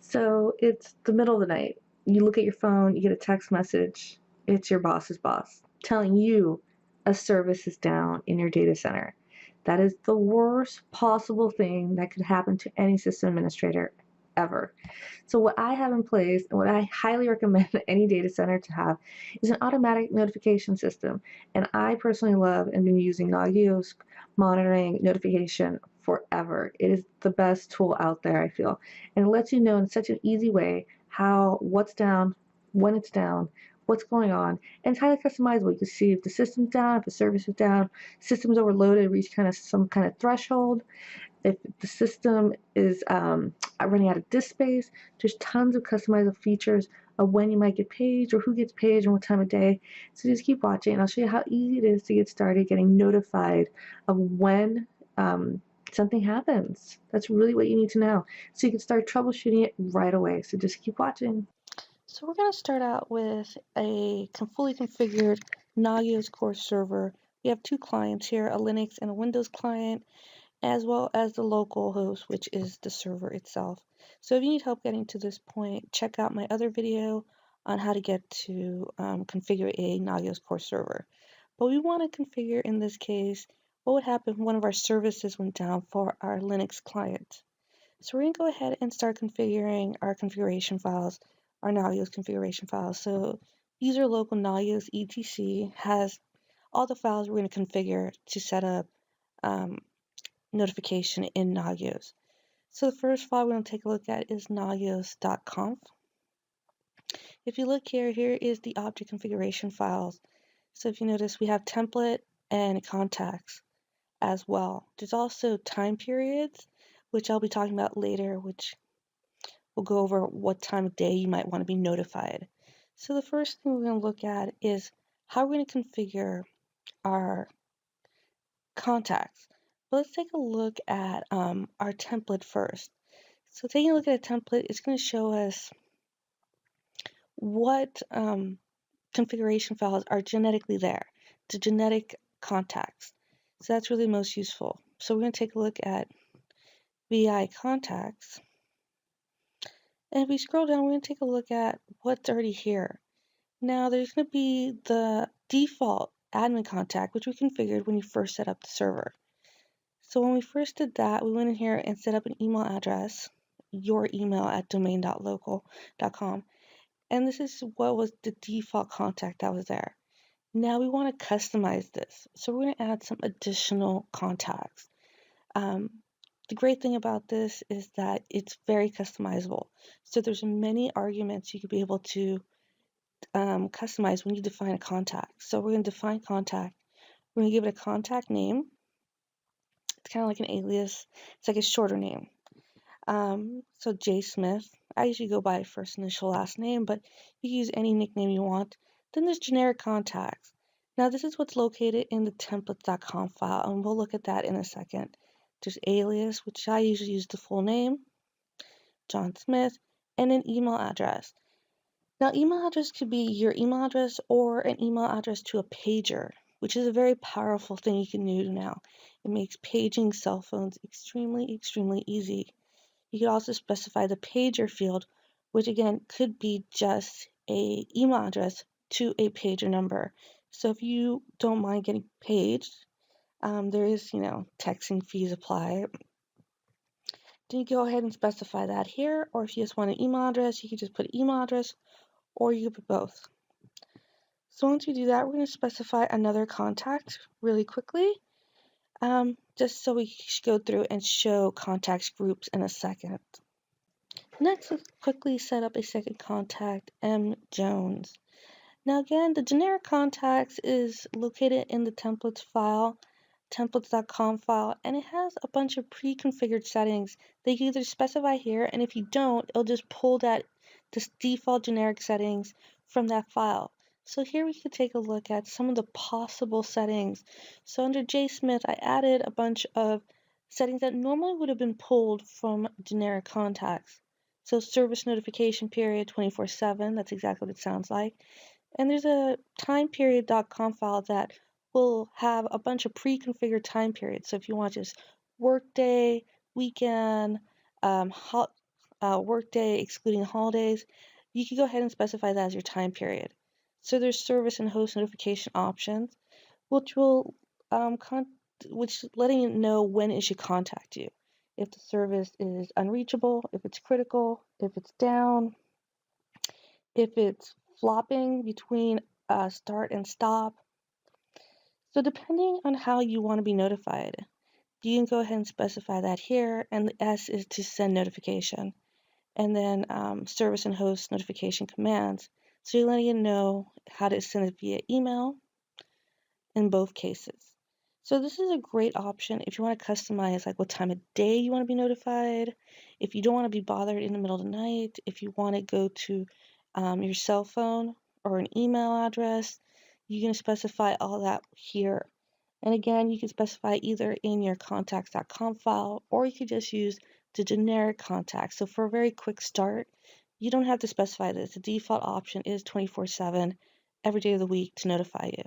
So it's the middle of the night. You look at your phone, you get a text message. It's your boss's boss telling you a service is down in your data center. That is the worst possible thing that could happen to any system administrator ever. So what I have in place and what I highly recommend any data center to have is an automatic notification system. And I personally love and been using Nagios monitoring notification forever. It is the best tool out there, I feel. And it lets you know in such an easy way what's down, when it's down, what's going on, and it's highly customizable. You can see if the system's down, if the service is down, system's overloaded, reach some kind of threshold. If the system is running out of disk space, there's tons of customizable features of when you might get paged or who gets paged and what time of day. So just keep watching, and I'll show you how easy it is to get started getting notified of when something happens. That's really what you need to know. So you can start troubleshooting it right away. So just keep watching. So we're going to start out with a fully configured Nagios core server. We have two clients here, a Linux and a Windows client, as well as the local host, which is the server itself. So if you need help getting to this point, check out my other video on how to get to configure a Nagios core server. But we want to configure, in this case, what would happen if one of our services went down for our Linux client. So we're going to go ahead and start configuring our configuration files, our Nagios configuration files. So these are local Nagios etc has all the files we're going to configure to set up notification in Nagios. So the first file we're going to take a look at is nagios.conf. If you look here is the object configuration files. So if you notice, we have template and contacts as well. There's also time periods, which I'll be talking about later, which will go over what time of day you might want to be notified. So the first thing we're going to look at is how we're going to configure our contacts. But let's take a look at our template first. So taking a look at a template, it's going to show us what configuration files are genetically there, the genetic contacts. So that's really most useful. So we're going to take a look at VI contacts. And if we scroll down, we're going to take a look at what's already here. Now there's going to be the default admin contact, which we configured when you first set up the server. So when we first did that, we went in here and set up an email address, your email at domain.local.com. And this is what was the default contact that was there. Now we want to customize this. So we're going to add some additional contacts. The great thing about this is that it's very customizable. So there's many arguments you could be able to customize when you define a contact. So we're going to define contact. We're going to give it a contact name. It's kind of like an alias. It's like a shorter name. So J Smith. I usually go by first initial last name, but you can use any nickname you want. Then there's generic contacts. Now this is what's located in the templates.conf file, and we'll look at that in a second. There's alias, which I usually use the full name, John Smith, and an email address. Now, email address could be your email address or an email address to a pager, which is a very powerful thing you can do now. It makes paging cell phones extremely, extremely easy. You could also specify the pager field, which again could be just an email address to a pager number. So if you don't mind getting paged, there is, texting fees apply. Then you go ahead and specify that here, or if you just want an email address, you can just put email address, or you could put both. So once you do that, we're going to specify another contact really quickly, just so we go through and show contacts groups in a second. Next, let's quickly set up a second contact, M. Jones. Now again, the generic contacts is located in the templates file, templates.conf file, and it has a bunch of pre-configured settings that you can either specify here, and if you don't, it'll just pull this default generic settings from that file. So here we could take a look at some of the possible settings. So under J Smith, I added a bunch of settings that normally would have been pulled from generic contacts. So service notification period 24/7, that's exactly what it sounds like. And there's a time period.conf file that will have a bunch of pre-configured time periods. So if you want just workday, weekend, workday excluding holidays, you can go ahead and specify that as your time period. So there's service and host notification options, which will which letting you know when it should contact you. If the service is unreachable, if it's critical, if it's down, if it's flopping between start and stop. So depending on how you want to be notified, you can go ahead and specify that here, and the S is to send notification, and then service and host notification commands. So you're letting it know how to send it via email in both cases. So this is a great option if you want to customize like what time of day you want to be notified, if you don't want to be bothered in the middle of the night, if you want to go to your cell phone or an email address, you can specify all that here. And again, you can specify either in your contacts.com file, or you could just use the generic contacts. So for a very quick start, you don't have to specify this. The default option is 24/7 every day of the week to notify you.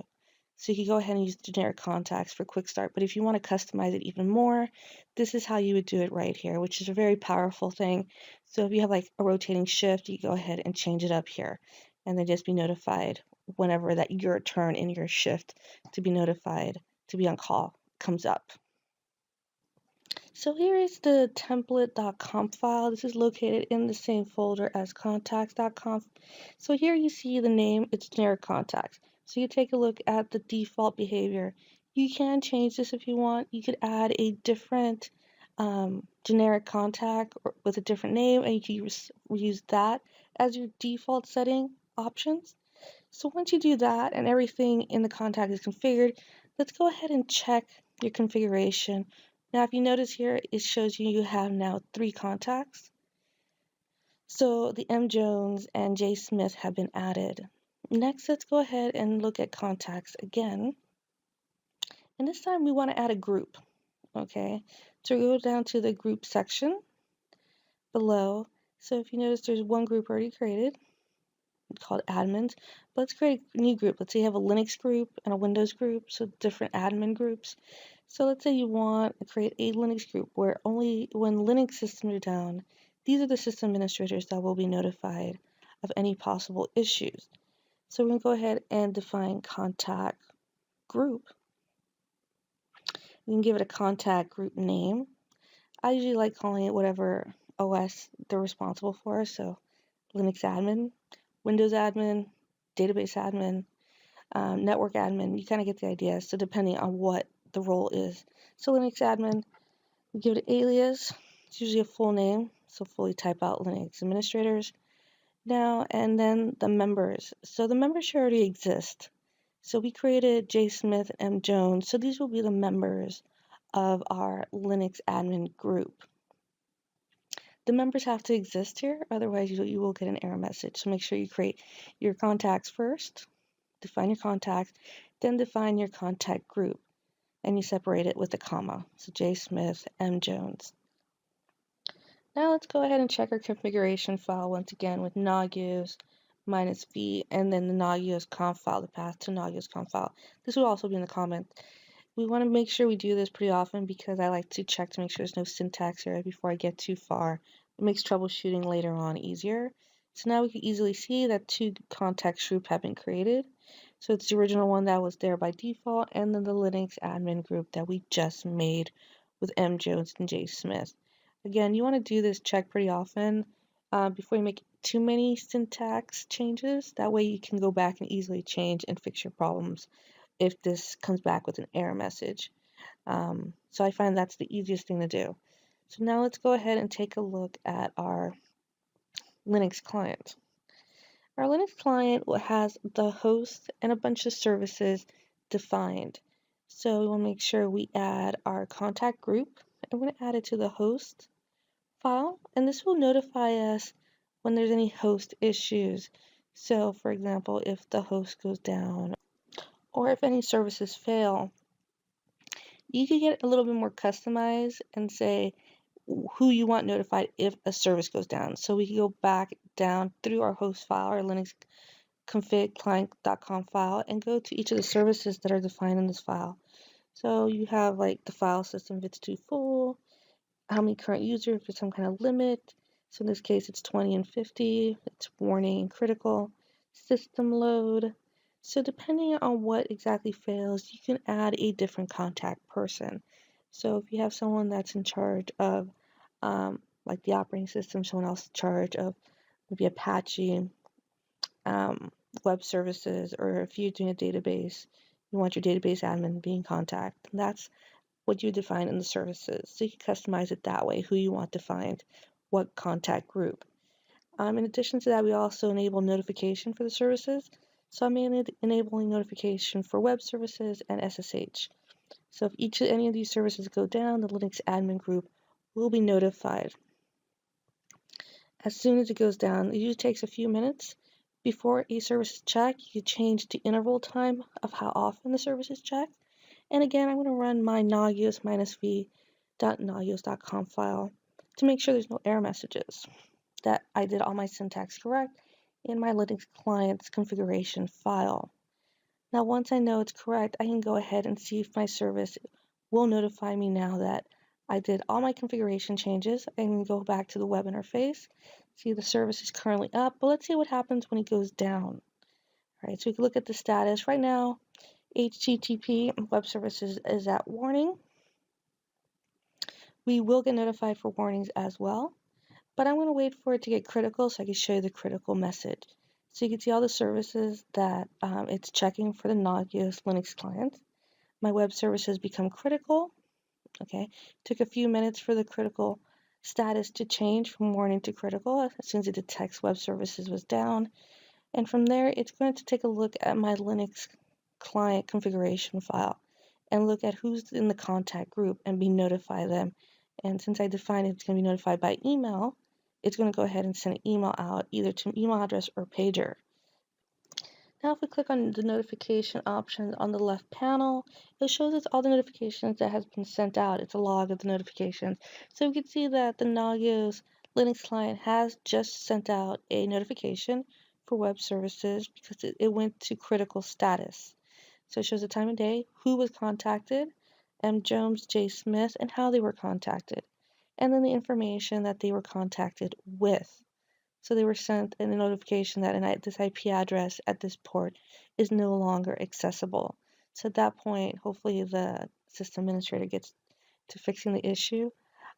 So you can go ahead and use generic contacts for quick start. But if you want to customize it even more, this is how you would do it right here, which is a very powerful thing. So if you have like a rotating shift, you go ahead and change it up here, and then just be notified whenever that your turn in your shift to be notified to be on call comes up. So here is the template.conf file. This is located in the same folder as contacts.conf. So here you see the name, it's generic contacts. So you take a look at the default behavior. You can change this if you want. You could add a different generic contact with a different name, and you can use that as your default setting options. So once you do that and everything in the contact is configured, let's go ahead and check your configuration. Now, if you notice here, it shows you have now 3 contacts. So the M. Jones and J. Smith have been added. Next, let's go ahead and look at contacts again. And this time we want to add a group. Okay, so we go down to the group section below. So if you notice, there's one group already created called admins. But let's create a new group. Let's say you have a Linux group and a Windows group, so different admin groups. So let's say you want to create a Linux group where only when Linux systems are down, these are the system administrators that will be notified of any possible issues. So we're going to go ahead and define contact group. You can give it a contact group name. I usually like calling it whatever OS they're responsible for, so Linux admin, Windows admin, database admin, network admin. You kind of get the idea. So depending on what the role is. So Linux admin, we give it an alias. It's usually a full name, so fully type out Linux administrators. Now, and then the members. So the members should already exist. So we created J. Smith and M. Jones. So these will be the members of our Linux admin group. The members have to exist here, otherwise you will get an error message. So make sure you create your contacts first, define your contacts, then define your contact group, and you separate it with a comma. So J. Smith, M. Jones. Now let's go ahead and check our configuration file once again with Nagios -v and then the Nagios conf file, the path to Nagios conf file. This will also be in the comments. We want to make sure we do this pretty often because I like to check to make sure there's no syntax error before I get too far. It makes troubleshooting later on easier. So now we can easily see that 2 contact groups have been created. So it's the original one that was there by default, and then the Linux admin group that we just made with M. Jones and J. Smith. Again, you want to do this check pretty often before you make too many syntax changes. That way you can go back and easily change and fix your problems if this comes back with an error message. So I find that's the easiest thing to do. So now let's go ahead and take a look at our Linux client. Our Linux client has the host and a bunch of services defined. So we want to make sure we add our contact group, and we're going to add it to the host file, and this will notify us when there's any host issues. So for example, if the host goes down or if any services fail, you can get a little bit more customized and say who you want notified if a service goes down. So we can go back down through our host file, our Linux config client.conf file, and go to each of the services that are defined in this file. So you have like the file system if it's too full, how many current users, if there's some kind of limit. So in this case, it's 20 and 50. It's warning critical. System load. So depending on what exactly fails, you can add a different contact person. So if you have someone that's in charge of like the operating system, someone else in charge of maybe Apache, um, web services, or if you're doing a database, you want your database admin to be in contact. And that's what you define in the services. So you can customize it that way, who you want to find, what contact group. In addition to that, we also enable notification for the services. So I'm enabling notification for web services and SSH. So if any of these services go down, the Linux admin group will be notified. As soon as it goes down, it usually takes a few minutes. Before a service is checked, you change the interval time of how often the service is checked. And again, I'm going to run my nagios-v.nagios.com file to make sure there's no error messages, that I did all my syntax correct in my Linux client's configuration file. Now, once I know it's correct, I can go ahead and see if my service will notify me now that I did all my configuration changes. I can go back to the web interface, see the service is currently up, but let's see what happens when it goes down. All right, so we can look at the status. Right now, HTTP web services is at warning. We will get notified for warnings as well, but I'm going to wait for it to get critical so I can show you the critical message. So you can see all the services that it's checking for the Nagios Linux client. My web services become critical. Okay, took a few minutes for the critical status to change from warning to critical as soon as it detects web services was down. And from there, it's going to take a look at my Linux client configuration file and look at who's in the contact group and notify them. And since I defined it's going to be notified by email, it's going to go ahead and send an email out either to an email address or pager. Now if we click on the notification option on the left panel, it shows us all the notifications that has been sent out. It's a log of the notifications. So we can see that the Nagios Linux client has just sent out a notification for web services because it went to critical status. So it shows the time of day, who was contacted, M. Jones, J. Smith, and how they were contacted. And then the information that they were contacted with. So they were sent a notification that this IP address at this port is no longer accessible. So at that point, hopefully the system administrator gets to fixing the issue.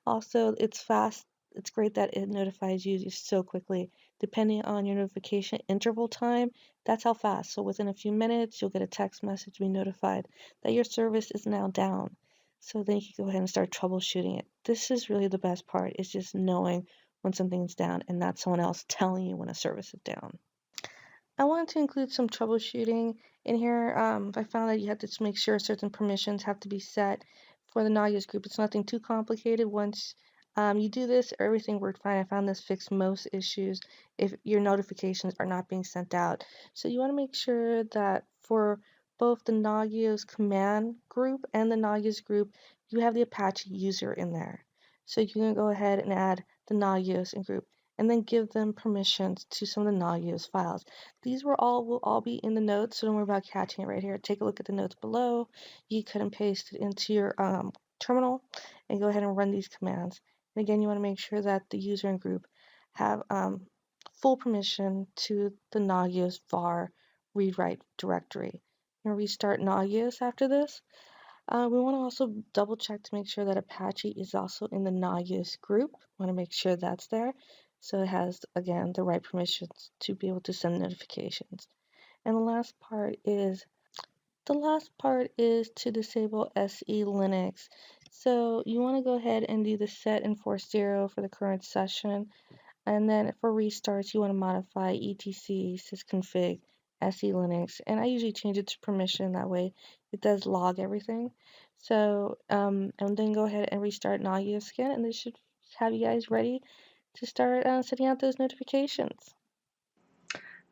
Also, it's fast. It's great that it notifies you so quickly. Depending on your notification interval time, that's how fast. So within a few minutes, you'll get a text message being notified that your service is now down. So then you can go ahead and start troubleshooting it. This is really the best part, is just knowing when something's down and not someone else telling you when a service is down. I wanted to include some troubleshooting in here. I found that you have to make sure certain permissions have to be set for the Nagios group. It's nothing too complicated. Once you do this, everything worked fine. I found this fixed most issues if your notifications are not being sent out. So you want to make sure that for both the Nagios command group and the Nagios group, you have the Apache user in there. So you can go ahead and add the Nagios in group and then give them permissions to some of the Nagios files. These will all be in the notes, so don't worry about catching it right here. Take a look at the notes below. You cut and paste it into your terminal and go ahead and run these commands. And again, you want to make sure that the user and group have full permission to the Nagios var read-write directory. I'm going to restart Nagios after this. We want to also double check to make sure that Apache is also in the Nagios group. Want to make sure that's there. So it has, again, the right permissions to be able to send notifications. And the last part is to disable SELinux. So you want to go ahead and do the set and force 0 for the current session. And then for restarts, you want to modify etc sysconfig SELinux. And I usually change it to permission. That way it does log everything. So, and then go ahead and restart Nagios again. And this should have you guys ready to start setting out those notifications.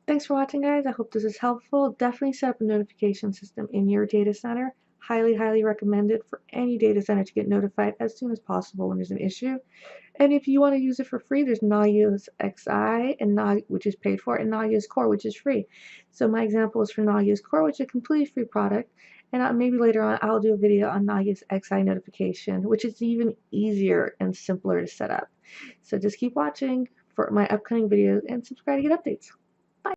Thanks for watching, guys. I hope this is helpful. Definitely set up a notification system in your data center. Highly, highly recommended for any data center to get notified as soon as possible when there's an issue. And if you want to use it for free, there's Nagios XI, which is paid for, and Nagios Core, which is free. So my example is for Nagios Core, which is a completely free product. And maybe later on, I'll do a video on Nagios XI notification, which is even easier and simpler to set up. So just keep watching for my upcoming videos and subscribe to get updates.